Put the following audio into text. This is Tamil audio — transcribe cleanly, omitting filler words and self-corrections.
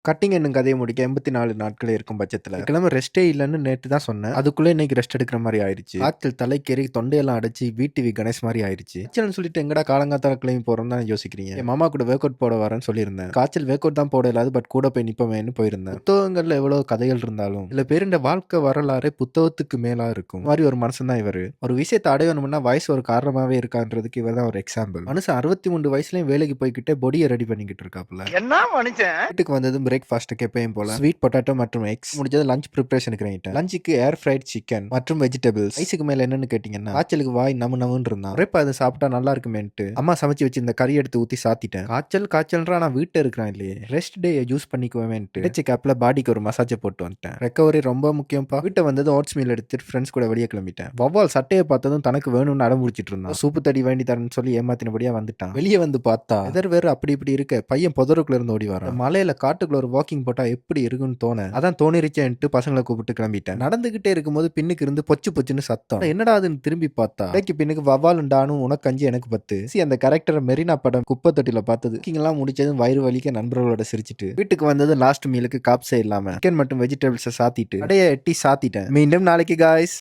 கட்டிங் என்னும் கதையை முடிக்க 84 நாட்களே இருக்கும் பட்சத்துல கிழமை ரெஸ்டே இல்லைன்னு நேற்று தான் சொன்னேன். அதுக்குள்ள இன்னைக்கு ரெஸ்ட் எடுக்கிற மாதிரி ஆயிருச்சு. ஆட்கள் தலைக்கேறி தொண்டையெல்லாம் அடைச்சு வீட்டு கணேஷ் மாதிரி ஆயிருச்சு. காய்ச்சல்னு சொல்லிட்டு எங்கடா காலங்காத்தால கிளம்பி போறோம்னு தான் யோசிக்கிறீங்க. என் மாமா கூட வேக் அவுட் போட வரேன்னு சொல்லியிருந்தேன். காய்ச்சல் வேக் அவுட் தான் போட இல்லாது, பட் கூட போய் நிப்பமேன்னு போயிருந்தேன். புத்தகங்கள்ல எவ்வளவு கதைகள் இருந்தாலும் இல்ல பேருண்ட வாழ்க்கை வரலாறு புத்தகத்துக்கு மேலா இருக்கும் மாதிரி ஒரு மனுஷன் தான் இவரு. ஒரு விஷயத்தை அடையணும்னா வயசு ஒரு காரணமாவே இருக்கான்றதுக்கு இவர் தான் ஒரு எக்ஸாம்பிள். மனுஷன் 63 வயசுலயும் வேலைக்கு போய்கிட்டே பொடியை ரெடி பண்ணிக்கிட்டு இருக்காப்புல. என்ன மனுஷன் வீட்டுக்கு வந்ததும் பிரேக்ஃபாஸ்ட்டுக்கு எப்பயும் போல ஸ்வீட் பொட்டாட்டோ மற்றும் எக்ஸ் முடிஞ்சது. லஞ்ச் ப்ரிப்பரேஷனுக்கு ரைட்டேன். லஞ்சுக்கு ஏர் ஃப்ரைட் சிக்கன் மற்றும் வெஜிடபிள்ஸ். ஐஸுக்கு மேல என்னன்னு கேட்டீங்கன்னா காய்ச்சலுக்கு வாய் நமுன்னு இருந்தான். ஒரேப்பா அதை சாப்பிட்டா நல்லா இருக்குமேன்ட்டு அம்மா சமைச்சு வச்சு இந்த கறி எடுத்து ஊத்தி சாத்திட்டேன். காய்ச்சல்ன்றா நான் வீட்டை இருக்கிறேன் இல்லையே, ரெஸ்ட் டே யூஸ் பண்ணிக்குவேன்ட்டு கிடைச்ச கேப்ல பாடிக்கு ஒரு மசாஜ் போட்டு வந்துட்டேன். ரெக்கவரி ரொம்ப முக்கியம்ப்பா. வீட்டை வந்தது ஓட்ஸ் மீல் எடுத்துட்டு ஃப்ரெண்ட்ஸ் கூட வெளியே கிளம்பிட்டேன். வவ்வால் சட்டையை பார்த்ததும் தனக்கு வேணும்னு அடம்பிடிச்சிட்டு இருந்தான். சூப்பு தடி வேண்டி தரேன்னு சொல்லி ஏமாத்தினபடியா வந்துட்டான். வெளியே வந்து பார்த்தா எதர் வேறு அப்படி இப்படி இருக்க பையன் புதருக்குள்ள இருந்து ஓடி வரான். மலையில காட்டுக்குள்ள ஒரு வாக்கிங் போட்டா எப்படி இருக்குன்னு தோண அதான் தோணிருச்சேன்ட்டு பசங்களை கூப்பிட்டு கிளம்பிட்டேன். நடந்துகிட்டே இருக்கும்போது பின்னுக்கு இருந்து பொச்சு பொச்சுன்னு சத்தம். என்னடா அதுன்னு திரும்பி பார்த்தா இடைக்கு பின்னுக்கு வவ்வாலும் டானும் உனக்கு 5 எனக்கு 10. அந்த கேரக்டர் மெரினா படம் குப்பை தொட்டில பார்த்தது. எல்லாம் முடிச்சதும் வயிறு வலிக்க நண்பர்களோட சிரிச்சிட்டு வீட்டுக்கு வந்தது. லாஸ்ட் மீலுக்கு காப்ஸே இல்லாம சிக்கன் மற்றும் வெஜிடபிள்ஸை சாத்திட்டு அடைய எட்டி சாத்திட்டேன். மீண்டும் நாளைக்கு காய்ஸ்.